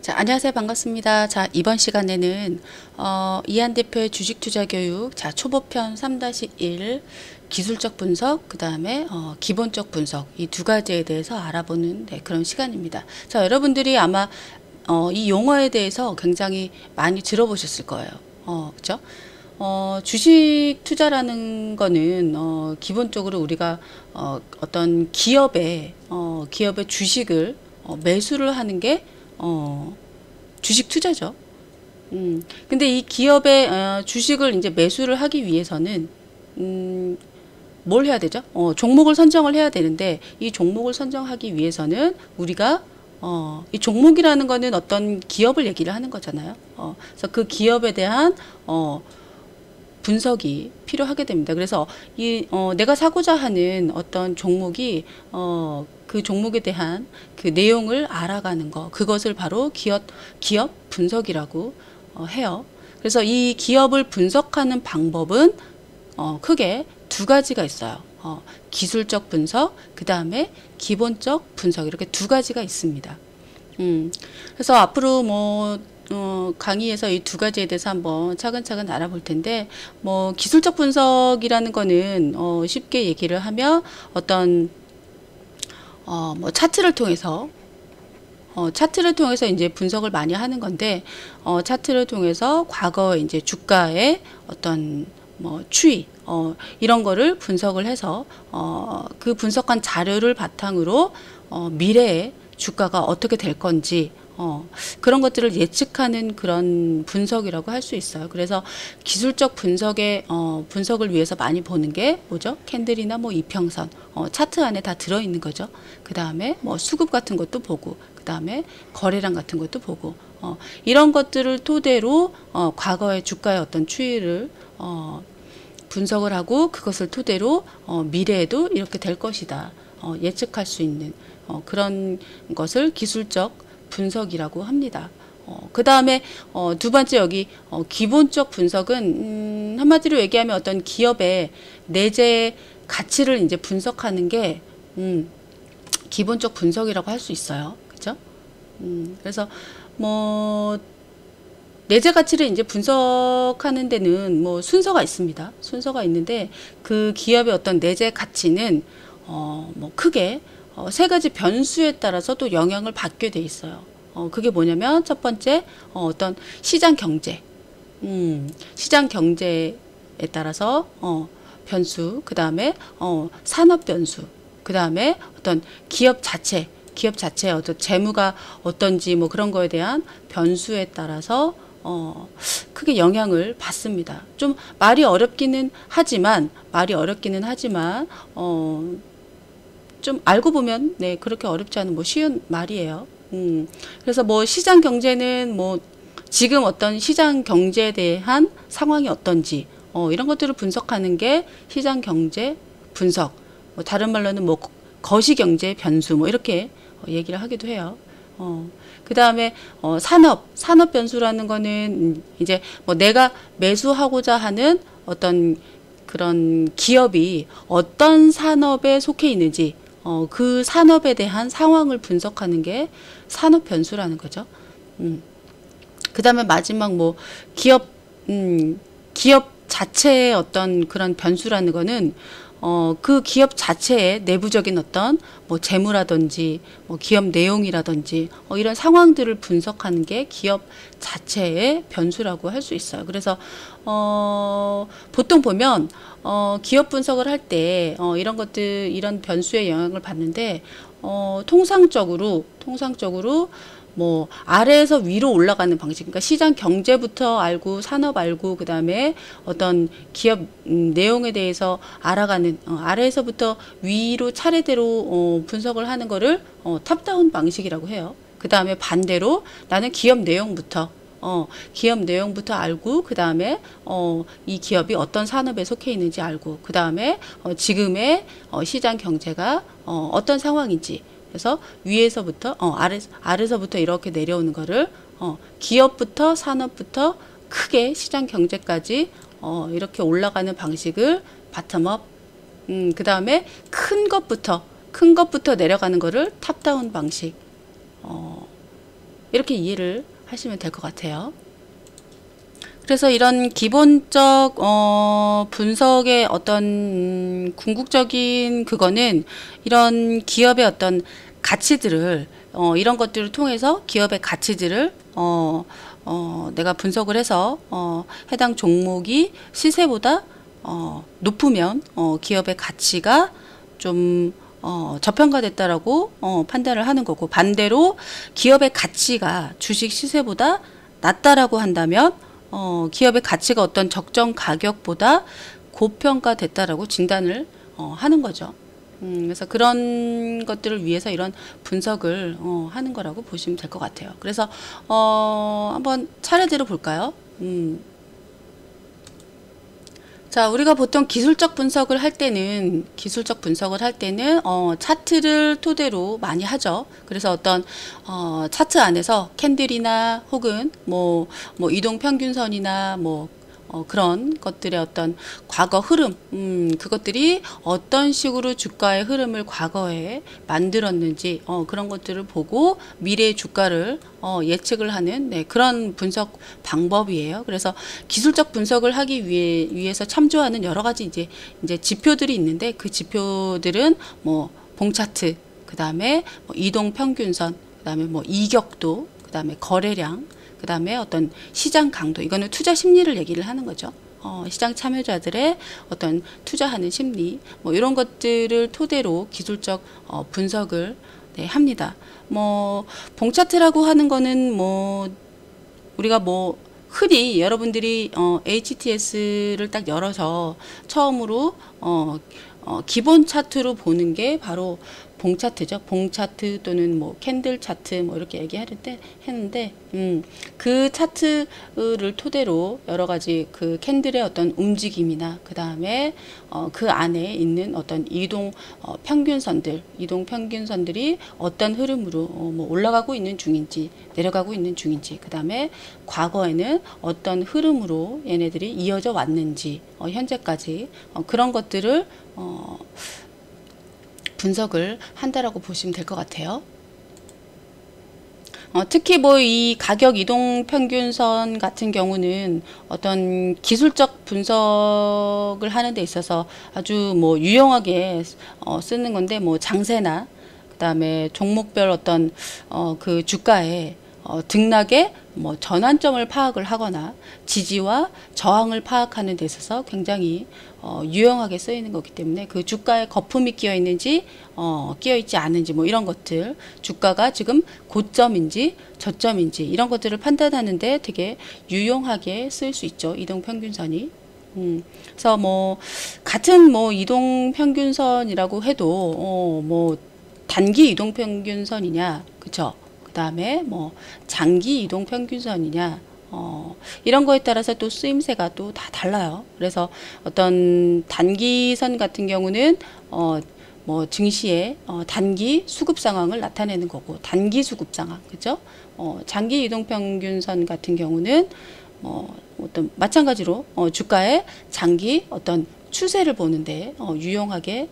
자, 안녕하세요. 반갑습니다. 자, 이번 시간에는 이한 대표의 주식 투자 교육, 자, 초보편 3-1 기술적 분석, 그 다음에 기본적 분석, 이 두 가지에 대해서 알아보는 그런 시간입니다. 자, 여러분들이 아마 이 용어에 대해서 굉장히 많이 들어보셨을 거예요. 그죠? 주식 투자라는 거는 기본적으로 우리가 어떤 기업의 주식을 매수를 하는 게 주식 투자죠. 근데 이 기업의 주식을 이제 매수를 하기 위해서는 뭘 해야 되죠? 종목을 선정을 해야 되는데, 이 종목을 선정하기 위해서는 우리가 이 종목이라는 거는 어떤 기업을 얘기를 하는 거잖아요. 그래서 그 기업에 대한 분석이 필요하게 됩니다. 그래서 내가 사고자 하는 어떤 종목이 그 종목에 대한 그 내용을 알아가는 거, 그것을 바로 기업 분석이라고 해요. 그래서 이 기업을 분석하는 방법은 크게 두 가지가 있어요. 기술적 분석, 그 다음에 기본적 분석, 이렇게 두 가지가 있습니다. 그래서 앞으로 강의에서 이 두 가지에 대해서 한번 차근차근 알아볼 텐데, 기술적 분석이라는 거는 쉽게 얘기를 하면 어떤 차트를 통해서 이제 분석을 많이 하는 건데, 차트를 통해서 과거의 이제 주가의 어떤 추이, 이런 거를 분석을 해서 그 분석한 자료를 바탕으로 미래에 주가가 어떻게 될 건지 그런 것들을 예측하는 그런 분석이라고 할 수 있어요. 그래서 기술적 분석을 위해서 많이 보는 게 뭐죠? 캔들이나 이평선, 차트 안에 다 들어있는 거죠. 그 다음에 수급 같은 것도 보고, 그 다음에 거래량 같은 것도 보고, 이런 것들을 토대로 과거의 주가의 어떤 추이를 분석을 하고, 그것을 토대로 미래에도 이렇게 될 것이다 예측할 수 있는 그런 것을 기술적 분석이라고 합니다. 그 다음에 두 번째 여기 기본적 분석은 한마디로 얘기하면 어떤 기업의 내재 가치를 이제 분석하는 게 기본적 분석이라고 할 수 있어요. 그죠? 그래서 내재 가치를 이제 분석하는 데는 순서가 있습니다. 순서가 있는데, 그 기업의 어떤 내재 가치는 크게 세 가지 변수에 따라서 또 영향을 받게 돼 있어요. 그게 뭐냐면, 첫 번째 어떤 시장 경제, 시장 경제에 따라서 변수, 그 다음에 산업 변수, 그 다음에 어떤 기업 자체의 어떤 재무가 어떤지 그런 거에 대한 변수에 따라서 크게 영향을 받습니다. 좀 말이 어렵기는 하지만 좀 알고 보면 그렇게 어렵지 않은 쉬운 말이에요. 그래서 시장 경제는 지금 어떤 시장 경제에 대한 상황이 어떤지 이런 것들을 분석하는 게 시장 경제 분석. 다른 말로는 거시 경제 변수 이렇게 얘기를 하기도 해요. 그 다음에 산업 변수라는 거는 이제 내가 매수하고자 하는 어떤 그런 기업이 어떤 산업에 속해 있는지 그 산업에 대한 상황을 분석하는 게 산업 변수라는 거죠. 그 다음에 마지막 기업 자체의 어떤 그런 변수라는 거는 그 기업 자체의 내부적인 어떤 재무라든지 기업 내용이라든지 이런 상황들을 분석하는 게 기업 자체의 변수라고 할 수 있어요. 그래서 보통 보면 기업 분석을 할 때 이런 변수의 영향을 받는데, 통상적으로 아래에서 위로 올라가는 방식, 그러니까 시장 경제부터 알고, 산업 알고, 그 다음에 어떤 기업 내용에 대해서 알아가는, 아래에서부터 위로 차례대로 분석을 하는 거를 탑다운 방식이라고 해요. 그 다음에 반대로 나는 기업 내용부터 알고, 그 다음에 이 기업이 어떤 산업에 속해 있는지 알고, 그 다음에 지금의 시장 경제가 어떤 상황인지, 그래서 위에서부터 아래서부터 이렇게 내려오는 거를 기업부터 산업부터 크게 시장 경제까지 이렇게 올라가는 방식을 바텀업, 그 다음에 큰 것부터 내려가는 거를 탑다운 방식, 이렇게 이해를 하시면 될 것 같아요. 그래서 이런 기본적 분석의 어떤 궁극적인 그거는 이런 기업의 어떤 가치들을 이런 것들을 통해서 기업의 가치들을 내가 분석을 해서 해당 종목이 시세보다 높으면 기업의 가치가 좀 저평가됐다라고 판단을 하는 거고, 반대로 기업의 가치가 주식 시세보다 낮다라고 한다면 기업의 가치가 어떤 적정 가격보다 고평가됐다라고 진단을 하는 거죠. 그래서 그런 것들을 위해서 이런 분석을 하는 거라고 보시면 될 것 같아요. 그래서 한번 차례대로 볼까요? 자, 우리가 보통 기술적 분석을 할 때는 차트를 토대로 많이 하죠. 그래서 어떤 차트 안에서 캔들이나 혹은 뭐 이동 평균선이나 그런 것들의 어떤 과거 흐름, 그것들이 어떤 식으로 주가의 흐름을 과거에 만들었는지, 그런 것들을 보고 미래의 주가를 예측을 하는, 네, 그런 분석 방법이에요. 그래서 기술적 분석을 하기 위해서 참조하는 여러 가지 이제 지표들이 있는데, 그 지표들은 봉차트, 그 다음에 이동 평균선, 그 다음에 이격도, 그 다음에 거래량, 그 다음에 어떤 시장 강도, 이거는 투자 심리를 얘기를 하는 거죠. 시장 참여자들의 어떤 투자하는 심리, 이런 것들을 토대로 기술적 분석을, 네, 합니다. 봉차트라고 하는 거는 우리가 흔히 여러분들이 HTS를 딱 열어서 처음으로 기본 차트로 보는 게 바로 봉차트죠. 봉차트 또는 캔들 차트 이렇게 했는데 그 차트를 토대로 여러 가지 그 캔들의 어떤 움직임이나 그 다음에 그 안에 있는 어떤 이동 평균선들이 어떤 흐름으로 올라가고 있는 중인지 내려가고 있는 중인지, 그 다음에 과거에는 어떤 흐름으로 얘네들이 이어져 왔는지 현재까지 그런 것들을 분석을 한다라고 보시면 될 것 같아요. 특히 이 가격 이동 평균선 같은 경우는 어떤 기술적 분석을 하는 데 있어서 아주 유용하게 쓰는 건데, 장세나 그 다음에 종목별 어떤 그 주가의 등락의 전환점을 파악을 하거나 지지와 저항을 파악하는 데 있어서 굉장히 유용하게 쓰이는 거기 때문에 그 주가에 거품이 끼어 있는지 끼어 있지 않은지 이런 것들, 주가가 지금 고점인지 저점인지 이런 것들을 판단하는데 되게 유용하게 쓰일 수 있죠, 이동평균선이. 그래서 같은 이동평균선이라고 해도 단기 이동평균선이냐, 그쵸? 그 다음에 장기 이동평균선이냐, 이런 거에 따라서 또 쓰임새가 또 다 달라요. 그래서 어떤 단기선 같은 경우는 증시의 단기 수급 상황을 나타내는 거고, 단기 수급 상황, 그죠? 장기 이동평균선 같은 경우는 어떤 마찬가지로 주가의 장기 어떤 추세를 보는데 유용하게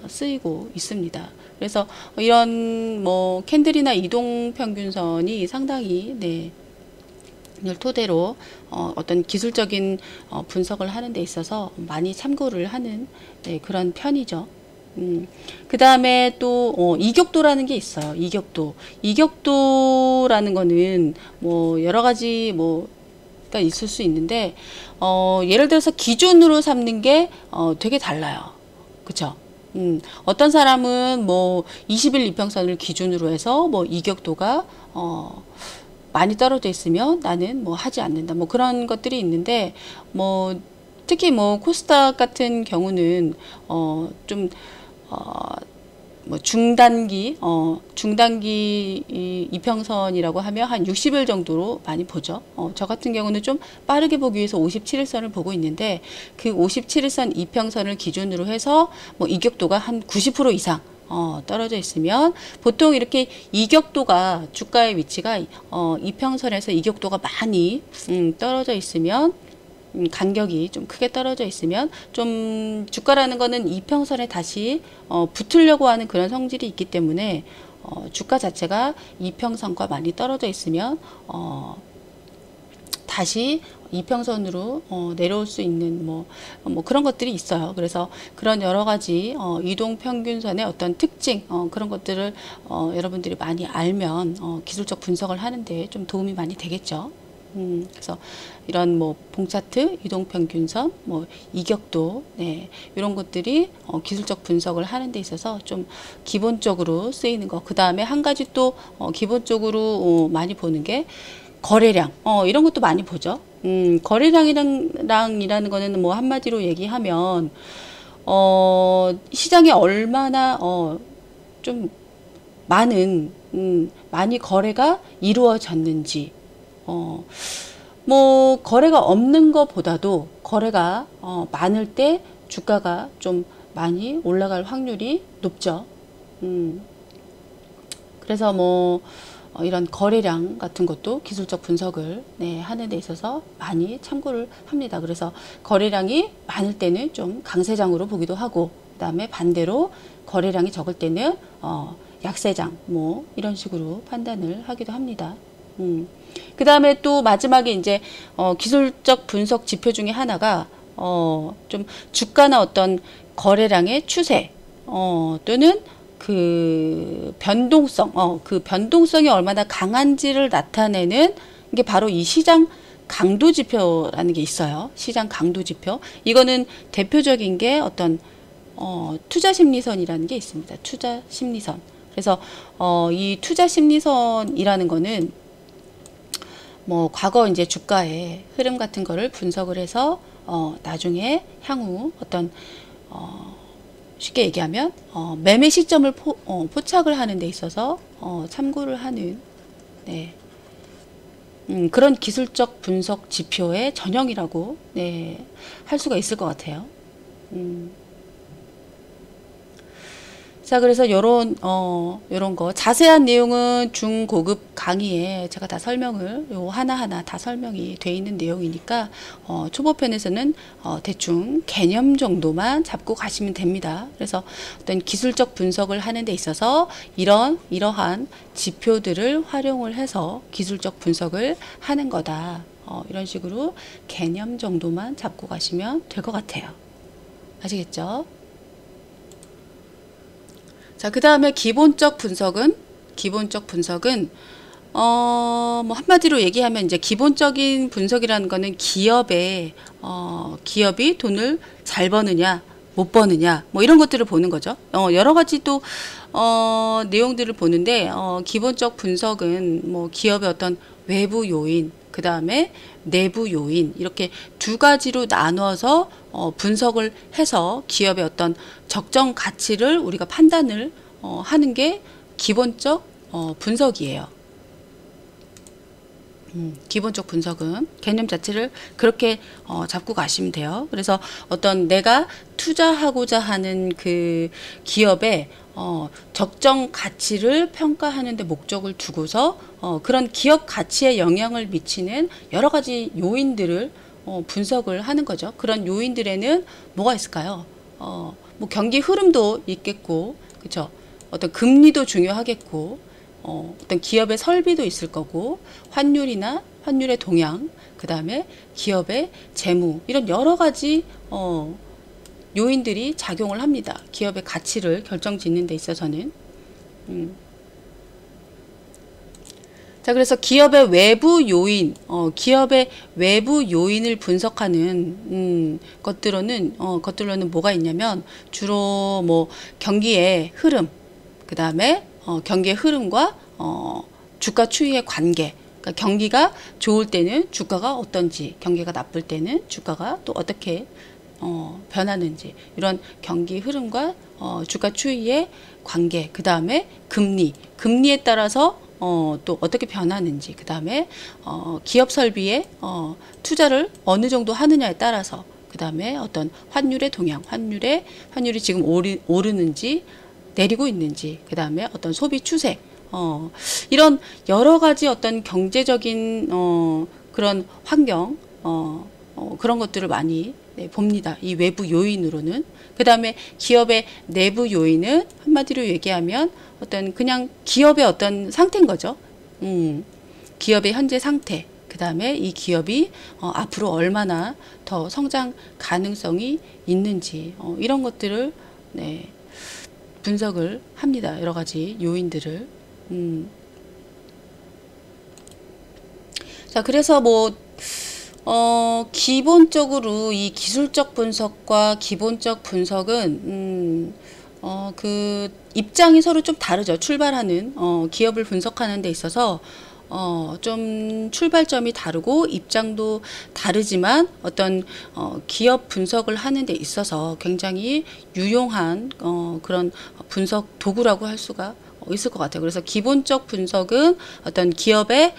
쓰이고 있습니다. 그래서 이런 캔들이나 이동평균선이 상당히, 네, 을 토대로 어떤 기술적인 분석을 하는 데 있어서 많이 참고를 하는, 네, 그런 편이죠. 그 다음에 또 이격도라는 게 있어요. 이격도라는 거는 여러 가지 가 있을 수 있는데 예를 들어서 기준으로 삼는 게 되게 달라요. 그쵸? 어떤 사람은 20일 이평선을 기준으로 해서 이격도가 많이 떨어져 있으면 나는 하지 않는다, 그런 것들이 있는데, 특히 코스닥 같은 경우는 좀 중단기 이평선이라고 하면 한 60일 정도로 많이 보죠. 저 같은 경우는 좀 빠르게 보기 위해서 57일선을 보고 있는데, 그 57일선 이평선을 기준으로 해서 이격도가 한 90% 이상 떨어져 있으면, 보통 이렇게 이격도가, 주가의 위치가 이평선에서 이격도가 많이 떨어져 있으면, 간격이 좀 크게 떨어져 있으면 좀 주가라는 거는 이평선에 다시 붙으려고 하는 그런 성질이 있기 때문에 주가 자체가 이평선과 많이 떨어져 있으면 다시 이평선으로 내려올 수 있는 뭐 그런 것들이 있어요. 그래서 그런 여러 가지 이동평균선의 어떤 특징 그런 것들을 여러분들이 많이 알면 기술적 분석을 하는데 좀 도움이 많이 되겠죠. 그래서 이런 뭐 봉차트, 이동평균선, 뭐 이격도, 네, 이런 것들이 기술적 분석을 하는 데 있어서 좀 기본적으로 쓰이는 거. 그 다음에 한 가지 또 기본적으로 많이 보는 게 거래량, 이런 것도 많이 보죠. 거래량이라는 거는 뭐 한마디로 얘기하면 시장에 얼마나 좀 많이 거래가 이루어졌는지, 뭐 거래가 없는 것보다도 거래가 많을 때 주가가 좀 많이 올라갈 확률이 높죠. 그래서 뭐 이런 거래량 같은 것도 기술적 분석을 하는 데 있어서 많이 참고를 합니다. 그래서 거래량이 많을 때는 좀 강세장으로 보기도 하고, 그 다음에 반대로 거래량이 적을 때는 약세장, 뭐 이런 식으로 판단을 하기도 합니다. 그 다음에 또 마지막에 이제 기술적 분석 지표 중에 하나가 좀 주가나 어떤 거래량의 추세 또는 그 변동성, 그 변동성이 얼마나 강한지를 나타내는 게 바로 이 시장 강도 지표라는 게 있어요. 시장 강도 지표. 이거는 대표적인 게 어떤 투자 심리선이라는 게 있습니다. 투자 심리선. 그래서 이 투자 심리선이라는 거는 뭐 과거 이제 주가의 흐름 같은 거를 분석을 해서 나중에 향후 어떤 쉽게 얘기하면 매매 시점을 포착을 하는 데 있어서 참고를 하는 그런 기술적 분석 지표의 전형이라고 할 수가 있을 것 같아요. 자, 그래서 요런 거 자세한 내용은 중고급 강의에 제가 다 설명을 하나하나 다 설명이 돼 있는 내용이니까 초보편에서는 대충 개념 정도만 잡고 가시면 됩니다. 그래서 어떤 기술적 분석을 하는 데 있어서 이러한 지표들을 활용을 해서 기술적 분석을 하는 거다. 이런 식으로 개념 정도만 잡고 가시면 될 것 같아요. 아시겠죠? 자, 그 다음에 기본적 분석은 뭐 한마디로 얘기하면 이제 기본적인 분석이라는 거는 기업이 돈을 잘 버느냐 못 버느냐 뭐 이런 것들을 보는 거죠. 여러 가지 또 내용들을 보는데 기본적 분석은 뭐 기업의 어떤 외부 요인, 그 다음에 내부 요인, 이렇게 두 가지로 나누어서 분석을 해서 기업의 어떤 적정 가치를 우리가 판단을 하는 게 기본적 분석이에요. 기본적 분석은 개념 자체를 그렇게 잡고 가시면 돼요. 그래서 어떤 내가 투자하고자 하는 그 기업의 적정 가치를 평가하는 데 목적을 두고서 그런 기업 가치에 영향을 미치는 여러 가지 요인들을 분석을 하는 거죠. 그런 요인들에는 뭐가 있을까요? 뭐 경기 흐름도 있겠고, 그렇죠? 어떤 금리도 중요하겠고, 어떤 기업의 설비도 있을 거고, 환율이나 환율의 동향, 그 다음에 기업의 재무, 이런 여러 가지 요인들이 작용을 합니다. 기업의 가치를 결정짓는 데 있어서는. 자, 그래서 기업의 외부 요인, 기업의 외부 요인을 분석하는 것들로는 뭐가 있냐면 주로 뭐 경기의 흐름, 그 다음에 경기의 흐름과 주가 추이의 관계. 그러니까 경기가 좋을 때는 주가가 어떤지, 경기가 나쁠 때는 주가가 또 어떻게 변하는지, 이런 경기 흐름과 주가 추이의 관계, 그 다음에 금리에 따라서 또 어떻게 변하는지, 그 다음에 기업 설비에 투자를 어느 정도 하느냐에 따라서, 그 다음에 어떤 환율의 동향, 환율이 지금 오르는지 내리고 있는지, 그 다음에 어떤 소비 추세, 이런 여러 가지 어떤 경제적인 그런 환경, 그런 것들을 많이 네, 봅니다. 이 외부 요인으로는. 그 다음에 기업의 내부 요인은 한마디로 얘기하면 어떤 그냥 기업의 어떤 상태인 거죠. 기업의 현재 상태. 그 다음에 이 기업이 앞으로 얼마나 더 성장 가능성이 있는지 이런 것들을 네, 분석을 합니다. 여러 가지 요인들을. 자, 그래서 뭐 기본적으로 이 기술적 분석과 기본적 분석은 그 입장이 서로 좀 다르죠. 출발하는 기업을 분석하는 데 있어서 좀 출발점이 다르고 입장도 다르지만 어떤 기업 분석을 하는 데 있어서 굉장히 유용한 그런 분석 도구라고 할 수가 있을 것 같아요. 그래서 기본적 분석은 어떤 기업의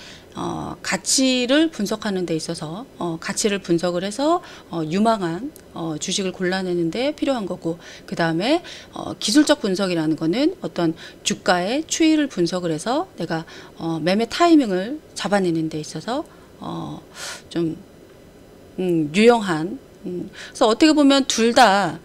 가치를 분석하는 데 있어서 가치를 분석을 해서 유망한 주식을 골라내는 데 필요한 거고, 그 다음에 기술적 분석이라는 거는 어떤 주가의 추이를 분석을 해서 내가 매매 타이밍을 잡아내는 데 있어서 좀 유용한 그래서 어떻게 보면 둘 다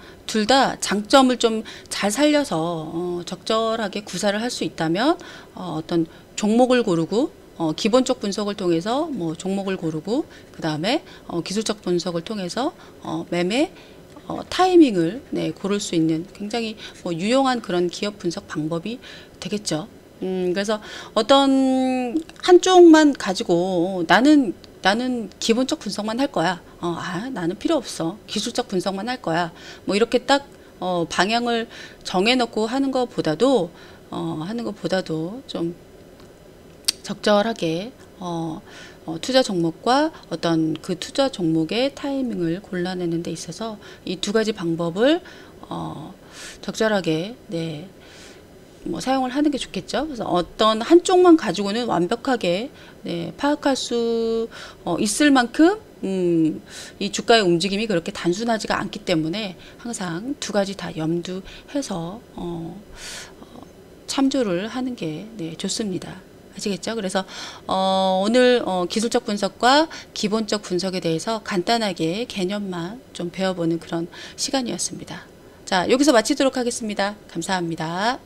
장점을 좀 잘 살려서 적절하게 구사를 할 수 있다면 어떤 종목을 고르고 기본적 분석을 통해서 뭐 종목을 고르고 그 다음에 기술적 분석을 통해서 매매 타이밍을 네, 고를 수 있는 굉장히 뭐 유용한 그런 기업 분석 방법이 되겠죠. 그래서 어떤 한쪽만 가지고 나는 기본적 분석만 할 거야. 나는 필요 없어. 기술적 분석만 할 거야. 뭐 이렇게 딱 방향을 정해놓고 하는 것보다도 좀 적절하게 투자 종목과 어떤 그 투자 종목의 타이밍을 골라내는 데 있어서 이 두 가지 방법을 적절하게 네, 뭐 사용을 하는 게 좋겠죠. 그래서 어떤 한쪽만 가지고는 완벽하게 네, 파악할 수 있을 만큼 이 주가의 움직임이 그렇게 단순하지가 않기 때문에 항상 두 가지 다 염두해서 참조를 하는 게 네, 좋습니다. 아시겠죠? 그래서 오늘 기술적 분석과 기본적 분석에 대해서 간단하게 개념만 좀 배워보는 그런 시간이었습니다. 자, 여기서 마치도록 하겠습니다. 감사합니다.